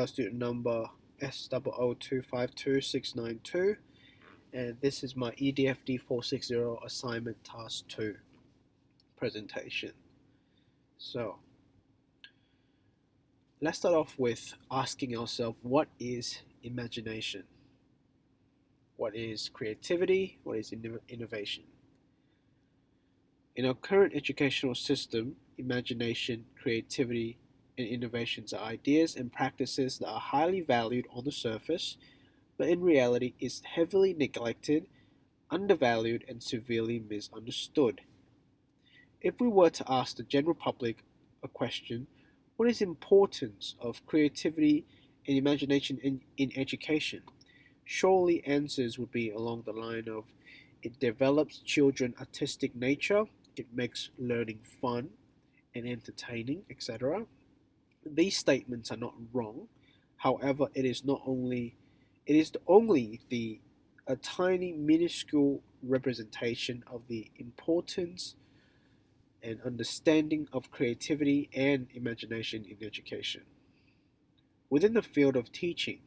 student number S00252692, and this is my Edfd460 assignment task 2 presentation. So let's start off with asking ourselves, what is imagination? What is creativity? What is innovation? In our current educational system, imagination, creativity, and innovations are ideas and practices that are highly valued on the surface, but in reality is heavily neglected, undervalued, and severely misunderstood. If we were to ask the general public a question, what is the importance of creativity and imagination in education? Surely answers would be along the line of, it develops children's artistic nature, it makes learning fun and entertaining, etc. These statements are not wrong. However, it is only the a tiny minuscule representation of the importance and understanding of creativity and imagination in education. Within the field of teaching,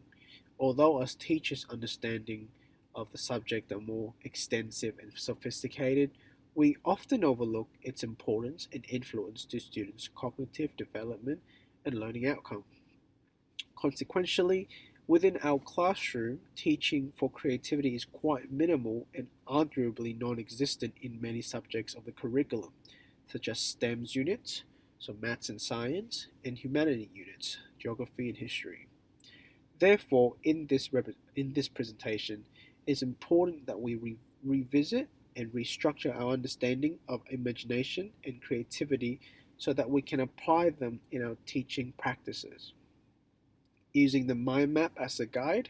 although as teachers' understanding of the subject are more extensive and sophisticated, we often overlook its importance and influence to students' cognitive development and learning outcome. Consequentially, within our classroom, teaching for creativity is quite minimal and arguably non existent in many subjects of the curriculum, such as STEMS units, so maths and science, and humanity units, geography and history. Therefore, in this presentation, it is important that we revisit and restructure our understanding of imagination and creativity so that we can apply them in our teaching practices. Using the mind map as a guide,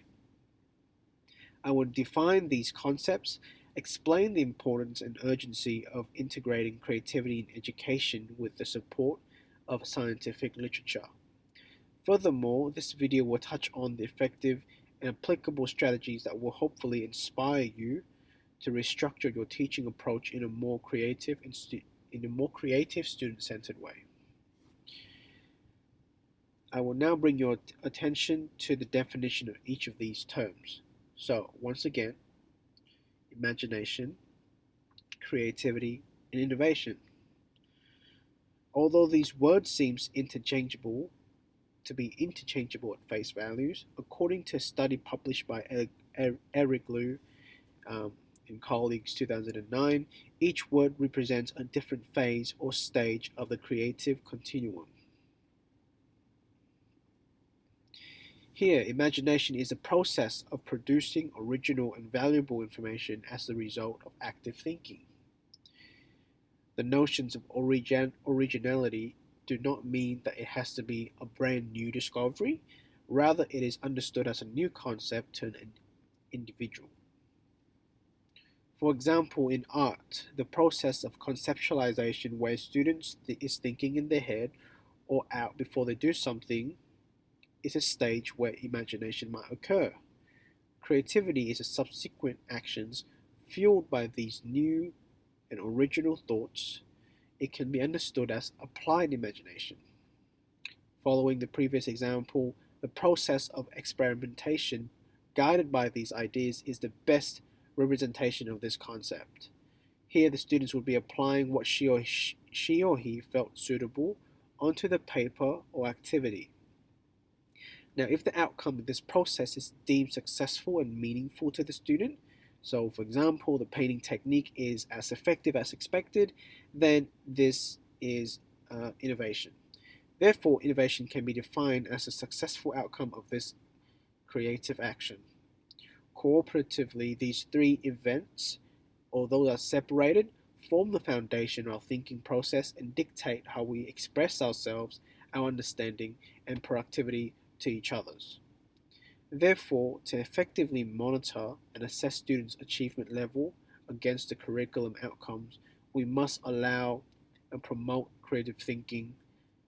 I will define these concepts, explain the importance and urgency of integrating creativity in education with the support of scientific literature. Furthermore, this video will touch on the effective and applicable strategies that will hopefully inspire you to restructure your teaching approach in a more creative student-centered way. I will now bring your attention to the definition of each of these terms. So, once again, imagination, creativity, and innovation. Although these words seem to be interchangeable at face values, according to a study published by Eric Liu and colleagues 2009, each word represents a different phase or stage of the creative continuum. Here, imagination is the process of producing original and valuable information as the result of active thinking. The notions of originality do not mean that it has to be a brand new discovery, rather, it is understood as a new concept to an individual. For example, in art, the process of conceptualization where students is thinking in their head or out before they do something is a stage where imagination might occur. Creativity is a subsequent actions fueled by these new and original thoughts. It can be understood as applied imagination. Following the previous example, the process of experimentation guided by these ideas is the best representation of this concept. Here, the students would be applying what she or he felt suitable onto the paper or activity. Now, if the outcome of this process is deemed successful and meaningful to the student, so for example, the painting technique is as effective as expected, then this is innovation. Therefore, innovation can be defined as a successful outcome of this creative action. Cooperatively, these three events, although they are separated, form the foundation of our thinking process and dictate how we express ourselves, our understanding, and productivity to each others. Therefore, to effectively monitor and assess students' achievement level against the curriculum outcomes, we must allow and promote creative thinking,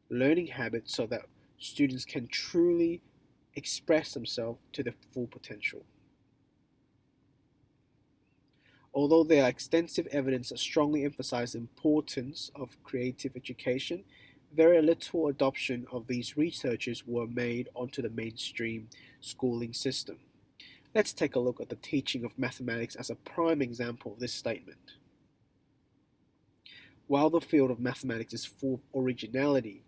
learning habits so that students can truly express themselves to their full potential. Although there are extensive evidence that strongly emphasize the importance of creative education, very little adoption of these researches were made onto the mainstream schooling system. Let's take a look at the teaching of mathematics as a prime example of this statement. While the field of mathematics is full of originality,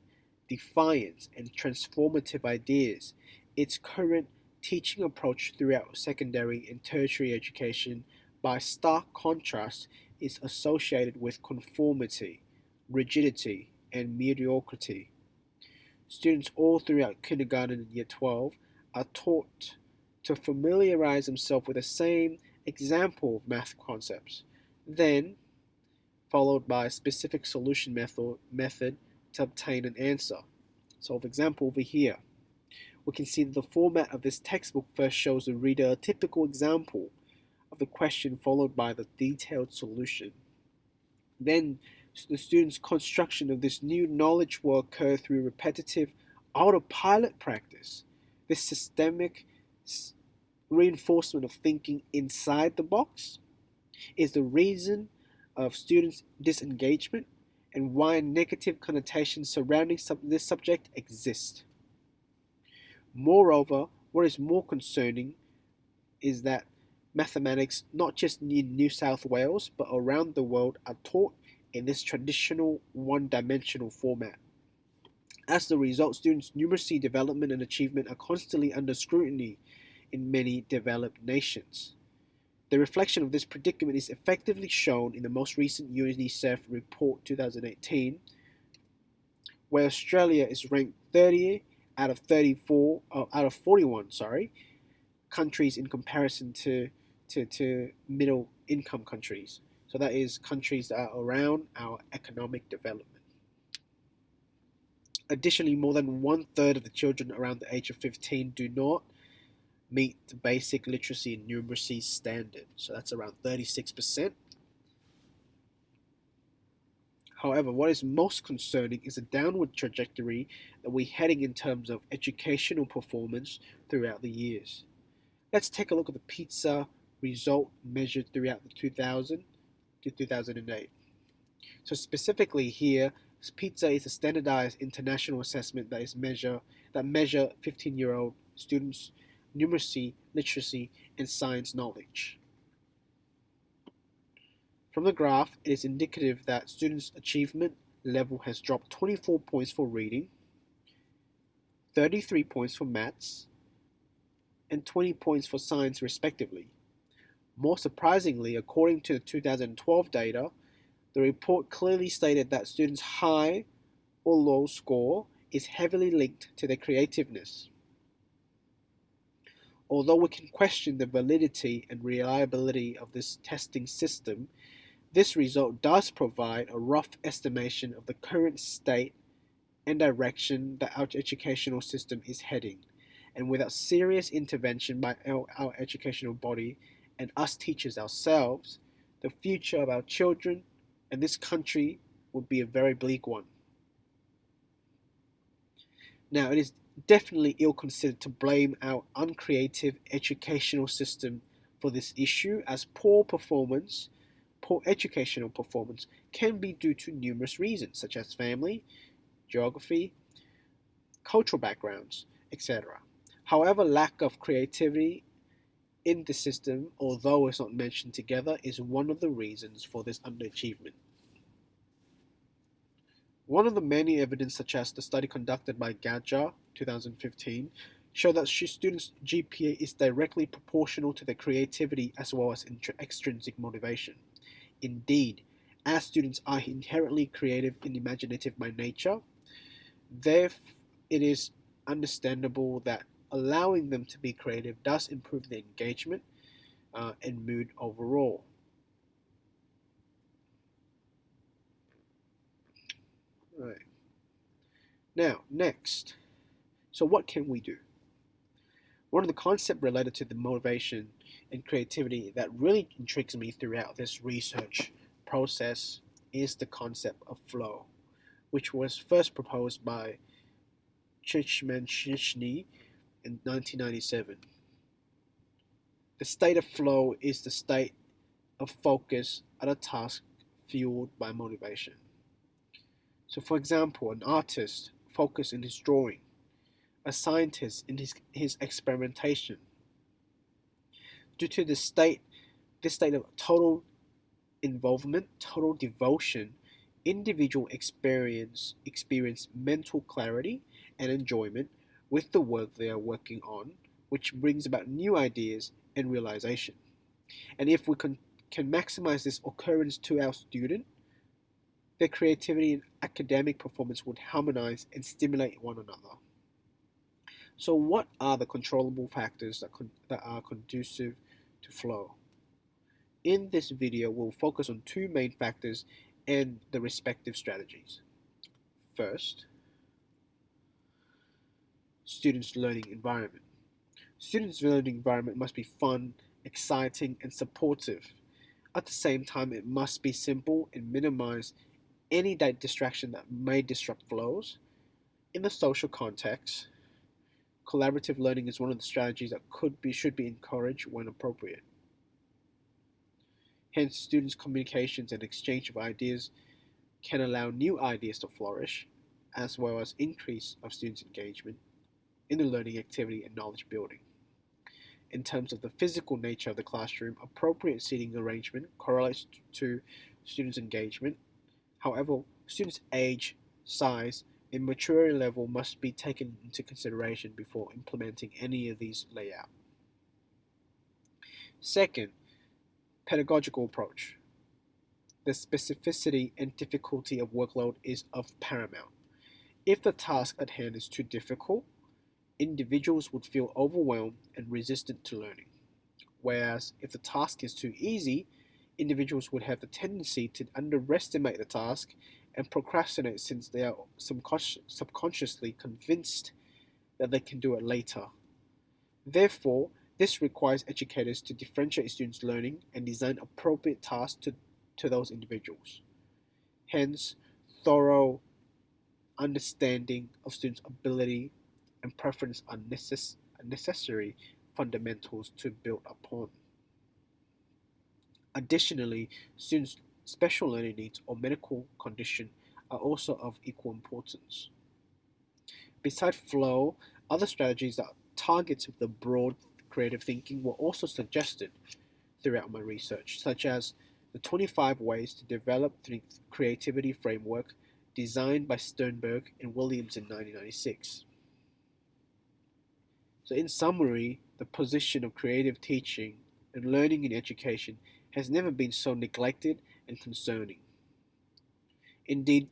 defiance, and transformative ideas, its current teaching approach throughout secondary and tertiary education, by stark contrast, is associated with conformity, rigidity, and mediocrity. Students all throughout kindergarten and year 12 are taught to familiarize themselves with the same example of math concepts. Then, followed by a specific solution method to obtain an answer. So, for example, over here, we can see that the format of this textbook first shows the reader a typical example of the question followed by the detailed solution. Then, the student's construction of this new knowledge will occur through repetitive autopilot practice. This systemic reinforcement of thinking inside the box is the reason of students' disengagement and why negative connotations surrounding this subject exist. Moreover, what is more concerning is that mathematics, not just in New South Wales but around the world, are taught in this traditional one-dimensional format. As the result, students' numeracy development and achievement are constantly under scrutiny in many developed nations. The reflection of this predicament is effectively shown in the most recent UNICEF report 2018, where Australia is ranked 30 out of 41, countries in comparison to middle income countries. So that is countries that are around our economic development. Additionally, more than 1/3 of the children around the age of 15 do not meet the basic literacy and numeracy standard. So that's around 36%. However, what is most concerning is the downward trajectory that we're heading in terms of educational performance throughout the years. Let's take a look at the PISA result measured throughout the 2000 to 2008. So specifically here, PISA is a standardized international assessment that measure 15-year-old students' numeracy, literacy, and science knowledge. From the graph, it is indicative that students' achievement level has dropped 24 points for reading, 33 points for maths, and 20 points for science respectively. More surprisingly, according to the 2012 data, the report clearly stated that students' high or low score is heavily linked to their creativeness. Although we can question the validity and reliability of this testing system, this result does provide a rough estimation of the current state and direction that our educational system is heading. And without serious intervention by our educational body and us teachers ourselves, the future of our children and this country would be a very bleak one. Now, it is definitely ill-considered to blame our uncreative educational system for this issue, as poor educational performance can be due to numerous reasons, such as family, geography, cultural backgrounds, etc. However, lack of creativity in the system, although it's not mentioned together, is one of the reasons for this underachievement. One of the many evidence, such as the study conducted by Gadja 2015, show that students' GPA is directly proportional to their creativity as well as extrinsic motivation. Indeed, as students are inherently creative and imaginative by nature, therefore it is understandable that allowing them to be creative does improve their engagement and mood overall. Right. Now, next, so what can we do? One of the concepts related to the motivation and creativity that really intrigues me throughout this research process is the concept of flow, which was first proposed by Chichman in 1997. The state of flow is the state of focus at a task fueled by motivation. So, for example, an artist focuses in his drawing, a scientist in his experimentation. Due to this state of total involvement, total devotion, individual experience mental clarity and enjoyment with the work they are working on, which brings about new ideas and realization. And if we can maximize this occurrence to our student, their creativity and academic performance would harmonize and stimulate one another. So, what are the controllable factors that are conducive to flow? In this video, we'll focus on two main factors and the respective strategies. First, students' learning environment. Students' learning environment must be fun, exciting, and supportive. At the same time, it must be simple and minimize any distraction that may disrupt flows. In the social context, collaborative learning is one of the strategies that should be encouraged when appropriate. Hence, students' communications and exchange of ideas can allow new ideas to flourish, as well as increase of students' engagement in the learning activity and knowledge building. In terms of the physical nature of the classroom, appropriate seating arrangement correlates to students' engagement. However, students' age, size, and maturity level must be taken into consideration before implementing any of these layouts. Second, pedagogical approach. The specificity and difficulty of workload is of paramount. If the task at hand is too difficult, individuals would feel overwhelmed and resistant to learning. Whereas if the task is too easy, individuals would have the tendency to underestimate the task and procrastinate since they are subconsciously convinced that they can do it later. Therefore, this requires educators to differentiate students' learning and design appropriate tasks to those individuals. Hence, thorough understanding of students' ability and preference are necessary fundamentals to build upon. Additionally, students' special learning needs or medical condition are also of equal importance. Besides flow, other strategies that targets the broad creative thinking were also suggested throughout my research, such as the 25 ways to develop the creativity framework designed by Sternberg and Williams in 1996. So in summary, the position of creative teaching and learning in education has never been so neglected and concerning. Indeed,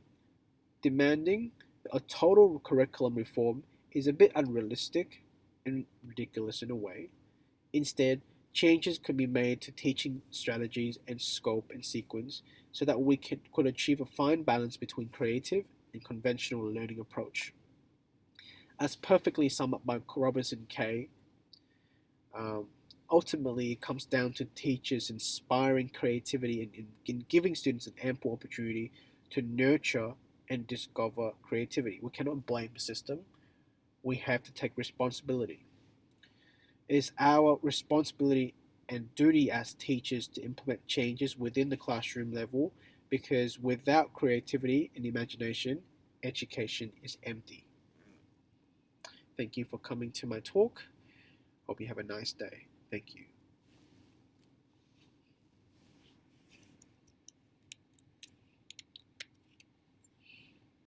demanding a total curriculum reform is a bit unrealistic and ridiculous in a way. Instead, changes could be made to teaching strategies and scope and sequence so that we could achieve a fine balance between creative and conventional learning approach. As perfectly summed up by Robinson K., um, ultimately it comes down to teachers inspiring creativity and giving students an ample opportunity to nurture and discover creativity. We cannot blame the system. We have to take responsibility. It is our responsibility and duty as teachers to implement changes within the classroom level because without creativity and imagination, education is empty. Thank you for coming to my talk. Hope you have a nice day. Thank you.